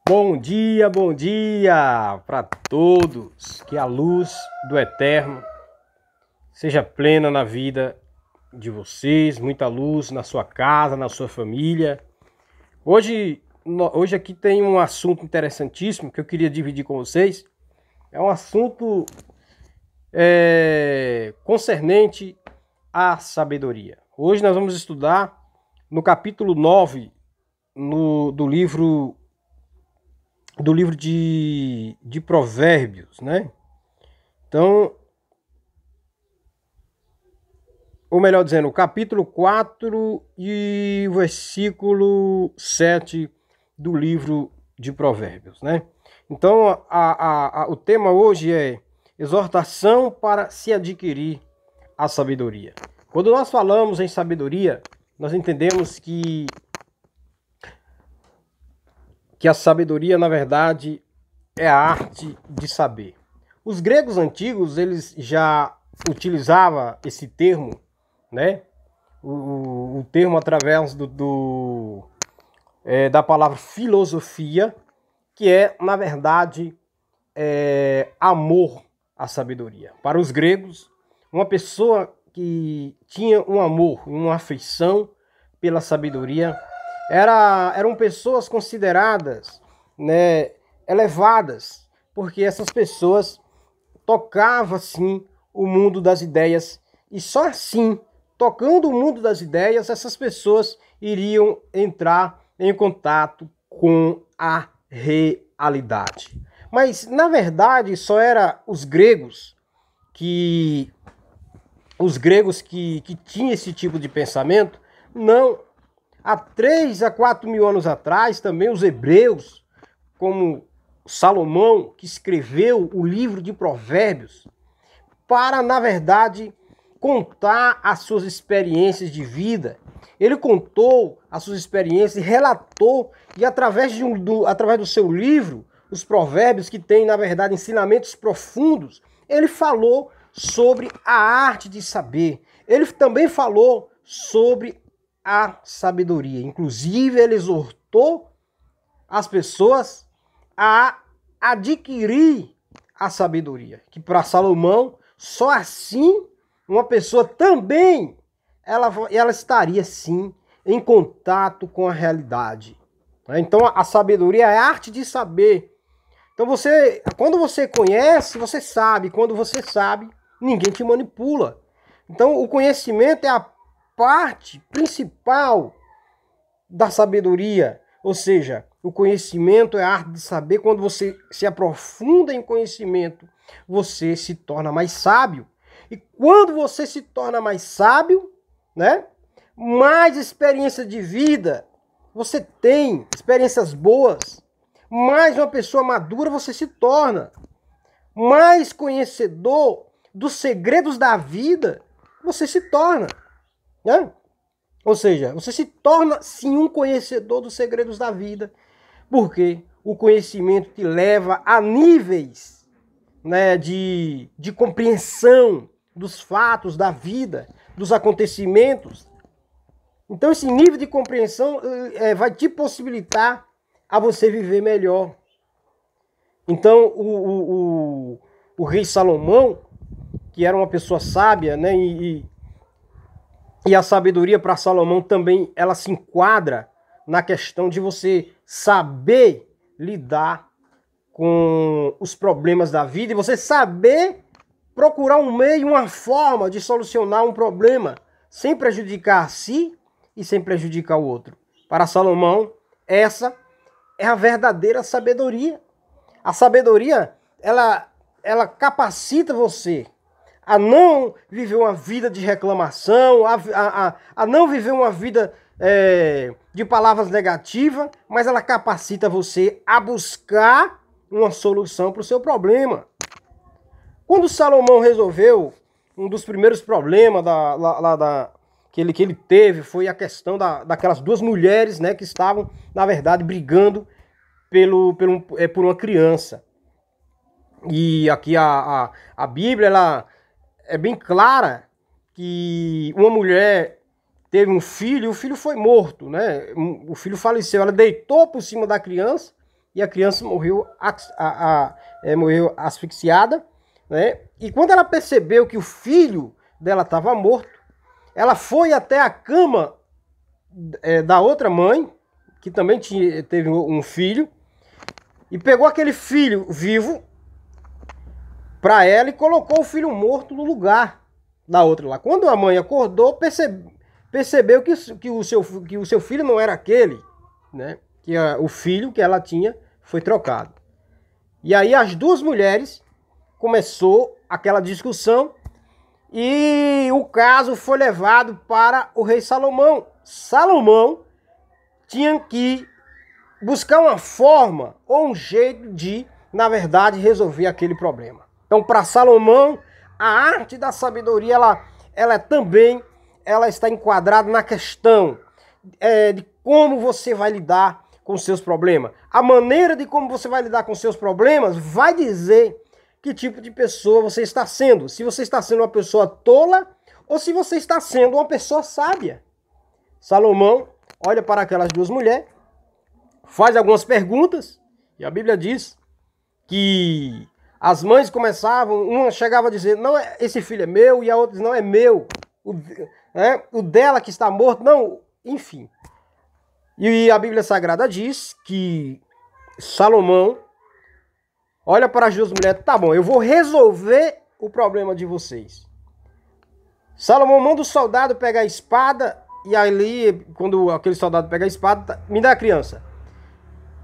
Bom dia para todos. Que a luz do Eterno seja plena na vida de vocês, muita luz na sua casa, na sua família. Hoje aqui tem um assunto interessantíssimo que eu queria dividir com vocês. É um assunto concernente à sabedoria. Hoje nós vamos estudar no capítulo 9 do livro de Provérbios, né? Então, ou melhor dizendo, o capítulo 4 e o versículo 7 do livro de Provérbios, né? Então, o tema hoje é exortação para se adquirir a sabedoria. Quando nós falamos em sabedoria, nós entendemos que a sabedoria, na verdade, é a arte de saber. Os gregos antigos, eles já utilizavam esse termo, né? O termo através da palavra filosofia, que é, na verdade, amor à sabedoria. Para os gregos, uma pessoa que tinha um amor, uma afeição pela sabedoria, eram pessoas consideradas, né, elevadas, porque essas pessoas tocavam assim o mundo das ideias, e só assim, tocando o mundo das ideias, essas pessoas iriam entrar em contato com a realidade. Mas na verdade só era os gregos que tinham esse tipo de pensamento. Não. Há 3 a 4 mil anos atrás, também os hebreus, como Salomão, que escreveu o livro de Provérbios, para, na verdade, contar as suas experiências de vida. Ele contou as suas experiências, relatou, e através do seu livro, os Provérbios, que tem, na verdade, ensinamentos profundos, ele falou sobre a arte de saber. Ele também falou sobre a sabedoria. Inclusive, ele exortou as pessoas a adquirir a sabedoria. Que para Salomão, só assim uma pessoa também ela estaria sim em contato com a realidade. Então a sabedoria é a arte de saber. Então quando você conhece, você sabe. Quando você sabe, ninguém te manipula. Então o conhecimento é a parte principal da sabedoria, ou seja, o conhecimento é a arte de saber. Quando você se aprofunda em conhecimento, você se torna mais sábio. E quando você se torna mais sábio, né, mais experiência de vida você tem, experiências boas, mais uma pessoa madura você se torna, mais conhecedor dos segredos da vida você se torna. Né? Ou seja, você se torna sim um conhecedor dos segredos da vida, porque o conhecimento te leva a níveis, né, de compreensão dos fatos da vida, dos acontecimentos. Então esse nível de compreensão vai te possibilitar a você viver melhor. Então o rei Salomão, que era uma pessoa sábia, né, e a sabedoria para Salomão também, ela se enquadra na questão de você saber lidar com os problemas da vida e você saber procurar um meio, uma forma de solucionar um problema sem prejudicar a si e sem prejudicar o outro. Para Salomão, essa é a verdadeira sabedoria. A sabedoria, ela capacita você a não viver uma vida de reclamação, a não viver uma vida de palavras negativas, mas ela capacita você a buscar uma solução para o seu problema. Quando Salomão resolveu, um dos primeiros problemas que ele teve foi a questão daquelas 2 mulheres, né, que estavam, na verdade, brigando por uma criança. E aqui a Bíblia, ela é bem clara que uma mulher teve um filho e o filho foi morto, né? O filho faleceu, ela deitou por cima da criança e a criança morreu, morreu asfixiada, né? E quando ela percebeu que o filho dela estava morto, ela foi até a cama da outra mãe, que também teve um filho, e pegou aquele filho vivo para ela e colocou o filho morto no lugar da outra lá. Quando a mãe acordou, percebeu que o seu filho não era aquele, né? Que o filho que ela tinha foi trocado. E aí as duas mulheres começou aquela discussão e o caso foi levado para o rei Salomão. Salomão tinha que buscar uma forma ou um jeito de, na verdade, resolver aquele problema. Então, para Salomão, a arte da sabedoria, ela está enquadrada na questão de como você vai lidar com os seus problemas. A maneira de como você vai lidar com os seus problemas vai dizer que tipo de pessoa você está sendo. Se você está sendo uma pessoa tola ou se você está sendo uma pessoa sábia. Salomão olha para aquelas duas mulheres, faz algumas perguntas, e a Bíblia diz que as mães começavam, uma chegava a dizer, não, esse filho é meu, e a outra diz, não, é meu. O dela que está morto, não, enfim. E a Bíblia Sagrada diz que Salomão olha para as duas mulheres, tá bom, eu vou resolver o problema de vocês. Salomão manda o soldado pegar a espada, e ali, quando aquele soldado pega a espada, me dá a criança.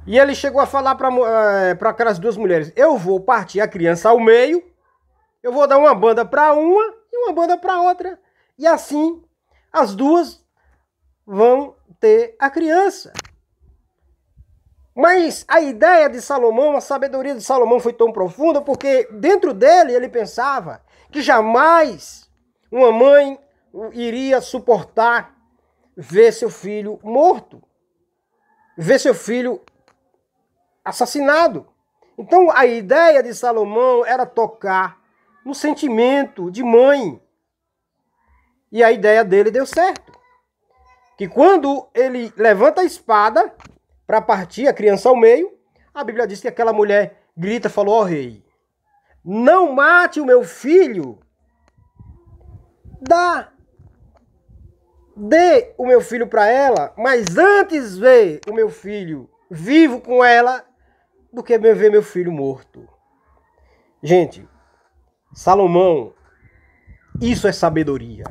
E ele chegou a falar para aquelas duas mulheres, eu vou partir a criança ao meio, eu vou dar uma banda para uma e uma banda para outra. E assim, as duas vão ter a criança. Mas a ideia de Salomão, a sabedoria de Salomão foi tão profunda, porque dentro dele ele pensava que jamais uma mãe iria suportar ver seu filho morto, ver seu filho assassinado. Então a ideia de Salomão era tocar no sentimento de mãe. E a ideia dele deu certo. Que quando ele levanta a espada para partir a criança ao meio, a Bíblia diz que aquela mulher grita, falou, ó rei, não mate o meu filho, dê o meu filho para ela, mas antes vê o meu filho vivo com ela do que ver meu filho morto. Gente, Salomão, isso é sabedoria.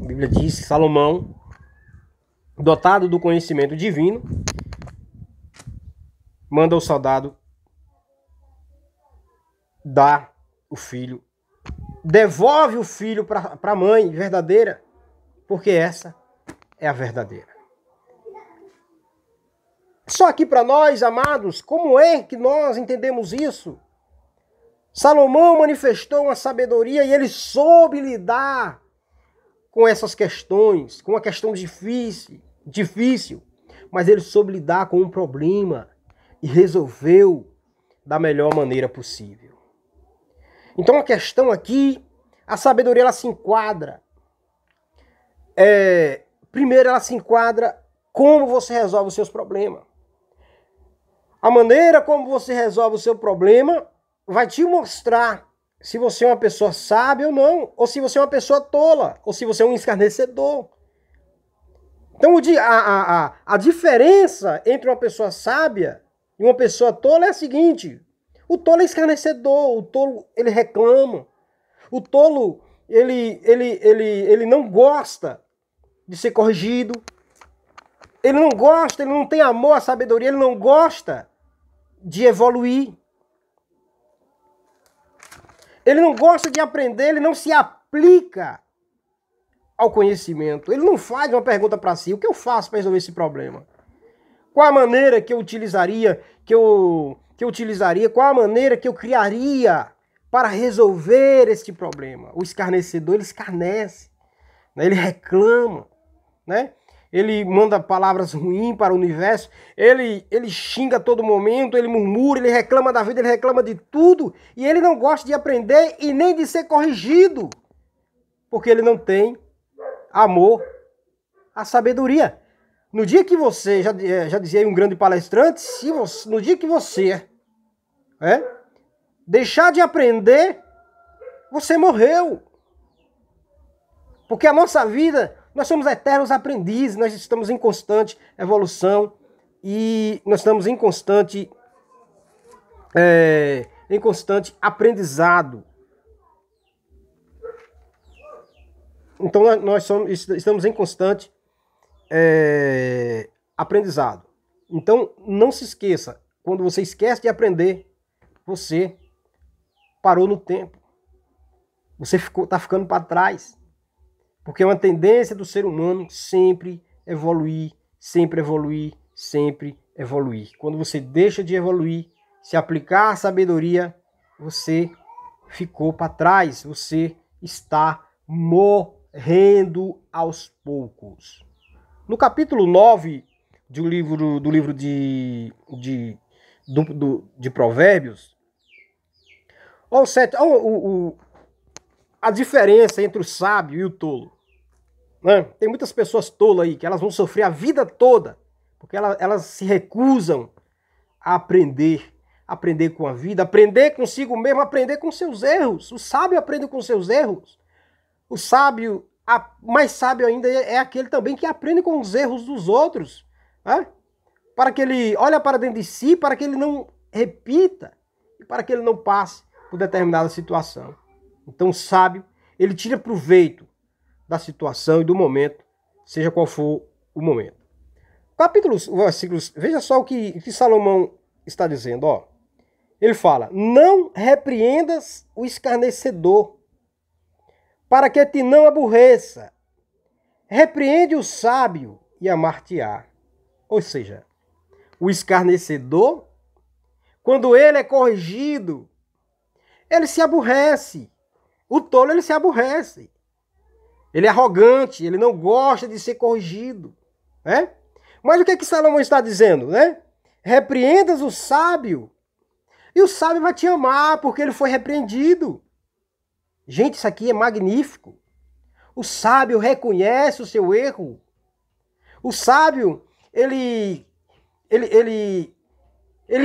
A Bíblia diz que Salomão, dotado do conhecimento divino, manda o soldado dar o filho, devolve o filho para a mãe verdadeira, porque essa é a verdadeira. Só aqui para nós, amados, como é que nós entendemos isso? Salomão manifestou uma sabedoria e ele soube lidar com essas questões, com uma questão difícil, mas ele soube lidar com um problema e resolveu da melhor maneira possível. Então a questão aqui, a sabedoria ela se enquadra. Primeiro ela se enquadra como você resolve os seus problemas. A maneira como você resolve o seu problema vai te mostrar se você é uma pessoa sábia ou não, ou se você é uma pessoa tola, ou se você é um escarnecedor. Então a diferença entre uma pessoa sábia e uma pessoa tola é a seguinte: o tolo é escarnecedor, o tolo ele reclama, o tolo ele não gosta de ser corrigido, ele não gosta, ele não tem amor à sabedoria, ele não gosta de evoluir. Ele não gosta de aprender, ele não se aplica ao conhecimento. Ele não faz uma pergunta para si, o que eu faço para resolver esse problema? Qual a maneira que eu utilizaria, qual a maneira que eu criaria para resolver este problema? O escarnecedor, ele escarnece, né? Ele reclama, né? Ele manda palavras ruins para o universo, ele xinga a todo momento, ele murmura, ele reclama da vida, ele reclama de tudo, e ele não gosta de aprender e nem de ser corrigido, porque ele não tem amor à sabedoria. No dia que você, já dizia aí um grande palestrante, no dia que você deixar de aprender, você morreu. Porque a nossa vida, nós somos eternos aprendizes, nós estamos em constante evolução e nós estamos em constante aprendizado. Então estamos em constante aprendizado. Então não se esqueça, quando você esquece de aprender, você parou no tempo. Você está ficando para trás. Porque é uma tendência do ser humano sempre evoluir, sempre evoluir, sempre evoluir. Quando você deixa de evoluir, se aplicar a sabedoria, você ficou para trás, você está morrendo aos poucos. No capítulo 9 do livro de Provérbios, a diferença entre o sábio e o tolo. Né? Tem muitas pessoas tolas aí que elas vão sofrer a vida toda, porque elas se recusam a aprender com a vida, aprender consigo mesmo, aprender com seus erros. O sábio aprende com seus erros. O sábio, mais sábio ainda, é aquele também que aprende com os erros dos outros. Né? Para que ele olhe para dentro de si, para que ele não repita e para que ele não passe por determinada situação. Então o sábio, ele tira proveito da situação e do momento, seja qual for o momento. Versículos, veja só o que Salomão está dizendo, ó. Ele fala: não repreendas o escarnecedor, para que te não aborreça. Repreende o sábio e amar-te-á. Ou seja, o escarnecedor, quando ele é corrigido, ele se aborrece. O tolo, ele se aborrece. Ele é arrogante, ele não gosta de ser corrigido. Né? Mas o que Salomão está dizendo? Né? Repreendas o sábio, e o sábio vai te amar, porque ele foi repreendido. Gente, isso aqui é magnífico. O sábio reconhece o seu erro. O sábio, ele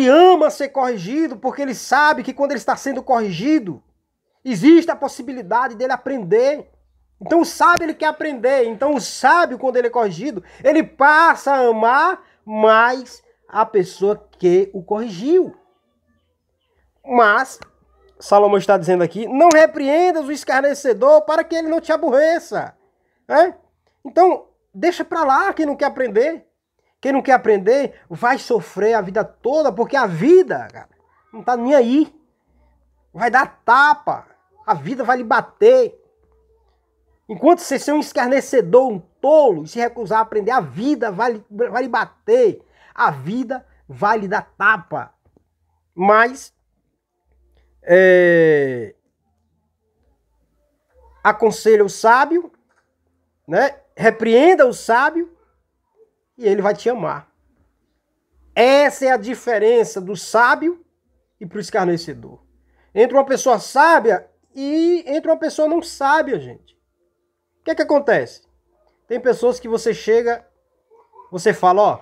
ama ser corrigido, porque ele sabe que quando ele está sendo corrigido, existe a possibilidade dele aprender. Então o sábio, ele quer aprender. Então o sábio, quando ele é corrigido, ele passa a amar mais a pessoa que o corrigiu. Mas Salomão está dizendo aqui: não repreendas o escarnecedor para que ele não te aborreça. Então deixa para lá quem não quer aprender. Quem não quer aprender vai sofrer a vida toda, porque a vida, cara, não está nem aí. Vai dar tapa. A vida vai lhe bater. Enquanto você ser um escarnecedor, um tolo, e se recusar a aprender, a vida vai lhe bater. A vida vai lhe dar tapa. Mas aconselha o sábio, né? Repreenda o sábio e ele vai te amar. Essa é a diferença do sábio e pro escarnecedor. Entre uma pessoa sábia e entre uma pessoa não sábia, gente. O que é que acontece? Tem pessoas que você chega, você fala, ó,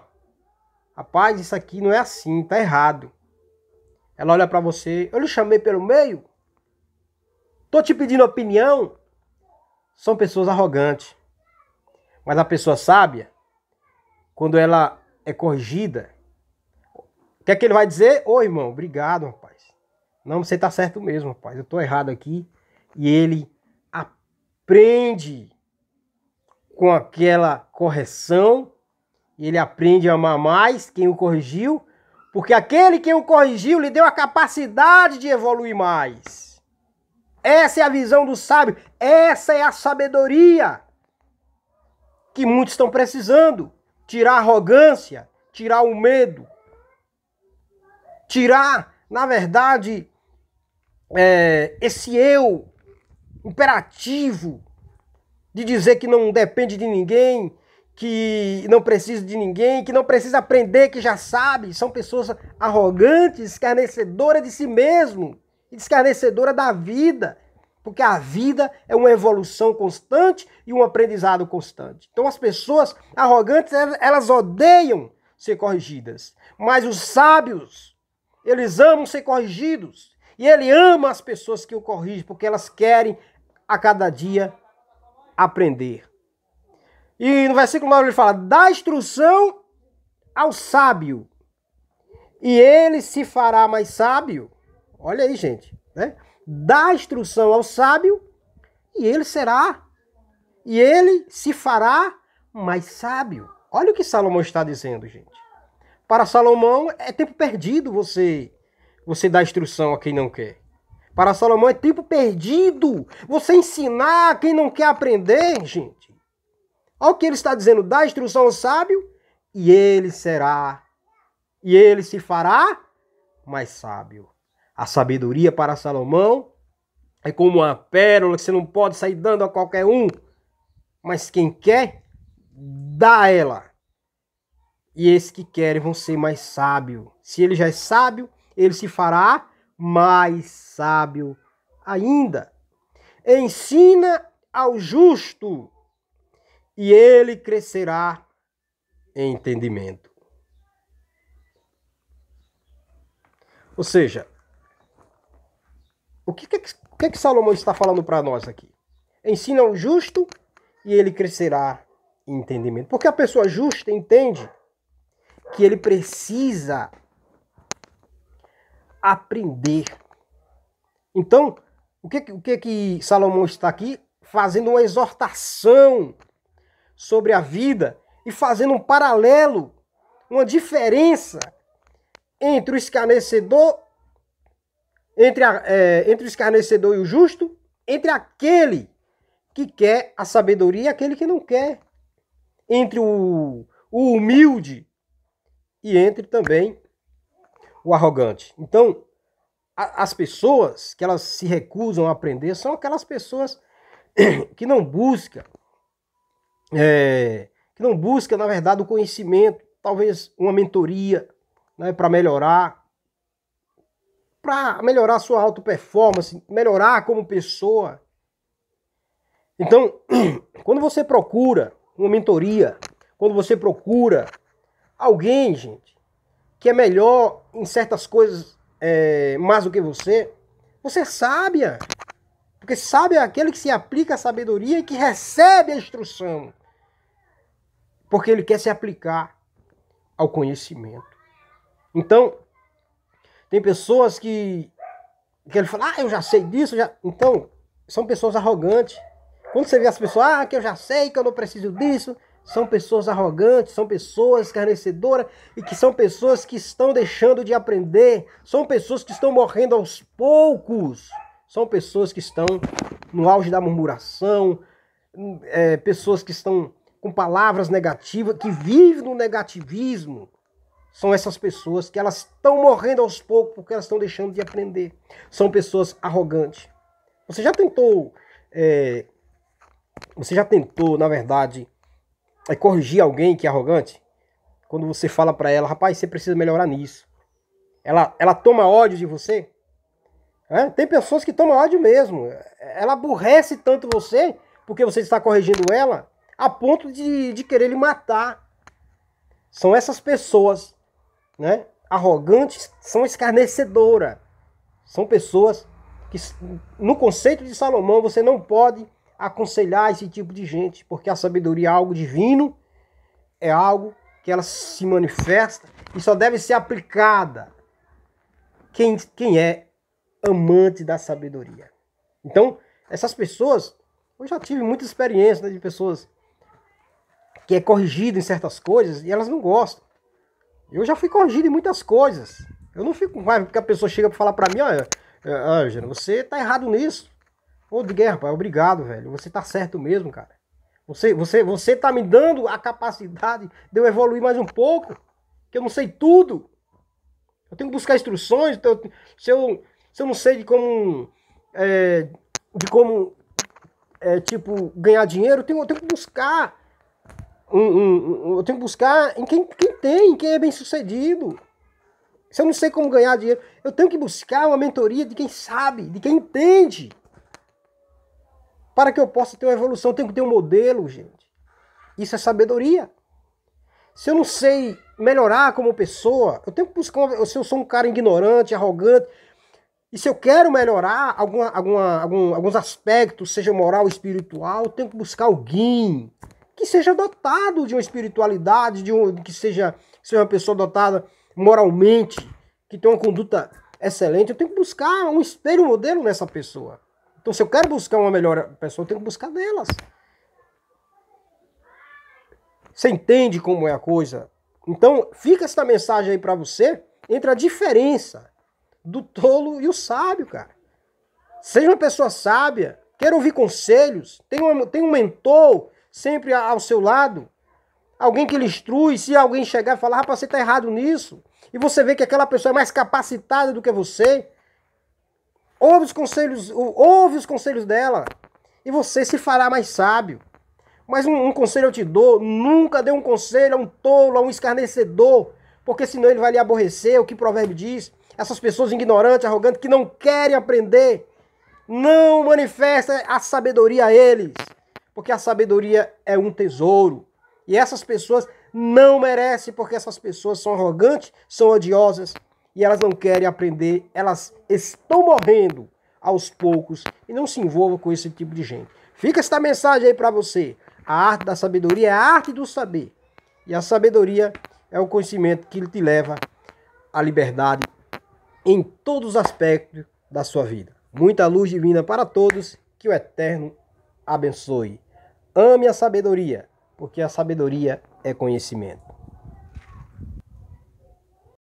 rapaz, isso aqui não é assim, tá errado. Ela olha pra você, eu lhe chamei pelo meio, tô te pedindo opinião. São pessoas arrogantes. Mas a pessoa sábia, quando ela é corrigida, o que é que ele vai dizer? Ô, irmão, obrigado, rapaz. Não, você tá certo mesmo, rapaz. Eu tô errado aqui. E ele aprende com aquela correção. E ele aprende a amar mais quem o corrigiu. Porque aquele quem o corrigiu lhe deu a capacidade de evoluir mais. Essa é a visão do sábio. Essa é a sabedoria que muitos estão precisando. Tirar a arrogância, tirar o medo. Tirar, na verdade, esse eu imperativo de dizer que não depende de ninguém, que não precisa de ninguém, que não precisa aprender, que já sabe. São pessoas arrogantes, escarnecedoras de si mesmo, escarnecedoras da vida. Porque a vida é uma evolução constante e um aprendizado constante. Então as pessoas arrogantes, elas odeiam ser corrigidas. Mas os sábios, eles amam ser corrigidos. E ele ama as pessoas que o corrigem, porque elas querem a cada dia aprender. E no versículo 9 ele fala, dá instrução ao sábio, e ele se fará mais sábio. Olha aí, gente, né? Dá instrução ao sábio, e ele se fará mais sábio. Olha o que Salomão está dizendo, gente. Para Salomão é tempo perdido você dar instrução a quem não quer. Para Salomão é tempo perdido você ensinar a quem não quer aprender, gente. Olha o que ele está dizendo, dá instrução ao sábio, e ele se fará mais sábio. A sabedoria para Salomão é como uma pérola que você não pode sair dando a qualquer um, mas quem quer, dá a ela. E esses que querem vão ser mais sábios. Se ele já é sábio, ele se fará mais sábio ainda. Ensina ao justo, e ele crescerá em entendimento. Ou seja, o que Salomão está falando para nós aqui? Ensina ao justo e ele crescerá em entendimento. Porque a pessoa justa entende que ele precisa aprender. Então, o que Salomão está aqui? Fazendo uma exortação sobre a vida e fazendo um paralelo, uma diferença entre o escarnecedor, entre o escarnecedor e o justo, entre aquele que quer a sabedoria e aquele que não quer, entre o humilde e entre também o arrogante. Então, as pessoas que elas se recusam a aprender são aquelas pessoas que não buscam, na verdade, o conhecimento, talvez uma mentoria, né, para melhorar a sua auto-performance, melhorar como pessoa. Então, quando você procura uma mentoria, quando você procura alguém, gente, que é melhor em certas coisas mais do que você é sábia. Porque sábio é aquele que se aplica à sabedoria e que recebe a instrução. Porque ele quer se aplicar ao conhecimento. Então, tem pessoas que ele fala, eu já sei disso, já. Então, são pessoas arrogantes. Quando você vê as pessoas, que eu já sei, que eu não preciso disso, são pessoas arrogantes, são pessoas escarnecedoras e que são pessoas que estão deixando de aprender, são pessoas que estão morrendo aos poucos, são pessoas que estão no auge da murmuração, pessoas que estão com palavras negativas, que vivem no negativismo. São essas pessoas que elas estão morrendo aos poucos porque elas estão deixando de aprender. São pessoas arrogantes. Você já tentou, na verdade, corrigir alguém que é arrogante? Quando você fala para ela, rapaz, você precisa melhorar nisso. Ela toma ódio de você? Tem pessoas que tomam ódio mesmo. Ela aborrece tanto você, porque você está corrigindo ela, a ponto de querer lhe matar. São essas pessoas, né, arrogantes, são escarnecedoras. São pessoas que, no conceito de Salomão, você não pode aconselhar esse tipo de gente, porque a sabedoria é algo divino, é algo que ela se manifesta e só deve ser aplicada quem é amante da sabedoria. Então, essas pessoas, eu já tive muita experiência, né, de pessoas que é corrigido em certas coisas e elas não gostam. Eu já fui corrigido em muitas coisas. Eu não fico com raiva porque a pessoa chega para falar para mim, olha, Ângelo, você tá errado nisso. Ô, Guerra, rapaz, obrigado, velho. Você tá certo mesmo, cara. Você tá me dando a capacidade de eu evoluir mais um pouco, que eu não sei tudo. Eu tenho que buscar instruções. Então, se eu não sei de como tipo, ganhar dinheiro, eu tenho que buscar. Eu tenho que buscar em quem é bem sucedido. Se eu não sei como ganhar dinheiro, eu tenho que buscar uma mentoria de quem sabe, de quem entende. Para que eu possa ter uma evolução, eu tenho que ter um modelo, gente. Isso é sabedoria. Se eu não sei melhorar como pessoa, eu tenho que buscar. Se eu sou um cara ignorante, arrogante, e se eu quero melhorar alguns aspectos, seja moral ou espiritual, eu tenho que buscar alguém que seja dotado de uma espiritualidade, que seja uma pessoa dotada moralmente, que tenha uma conduta excelente. Eu tenho que buscar um espelho, um modelo nessa pessoa. Então, se eu quero buscar uma melhor pessoa, eu tenho que buscar delas. Você entende como é a coisa? Então, fica essa mensagem aí para você, entre a diferença do tolo e o sábio, cara. Seja uma pessoa sábia, queira ouvir conselhos, tem um mentor sempre ao seu lado, alguém que lhe instrui. Se alguém chegar e falar, rapaz, você tá errado nisso, e você vê que aquela pessoa é mais capacitada do que você, ouve os conselhos dela, e você se fará mais sábio. Mas um conselho eu te dou, nunca dê um conselho a um tolo, a um escarnecedor, porque senão ele vai lhe aborrecer. O que o provérbio diz? Essas pessoas ignorantes, arrogantes, que não querem aprender, não manifesta a sabedoria a eles, porque a sabedoria é um tesouro. E essas pessoas não merecem, porque essas pessoas são arrogantes, são odiosas, e elas não querem aprender, elas estão morrendo aos poucos, e não se envolvam com esse tipo de gente. Fica esta mensagem aí para você. A arte da sabedoria é a arte do saber. E a sabedoria é o conhecimento que te leva à liberdade em todos os aspectos da sua vida. Muita luz divina para todos, que o Eterno abençoe. Ame a sabedoria, porque a sabedoria é conhecimento.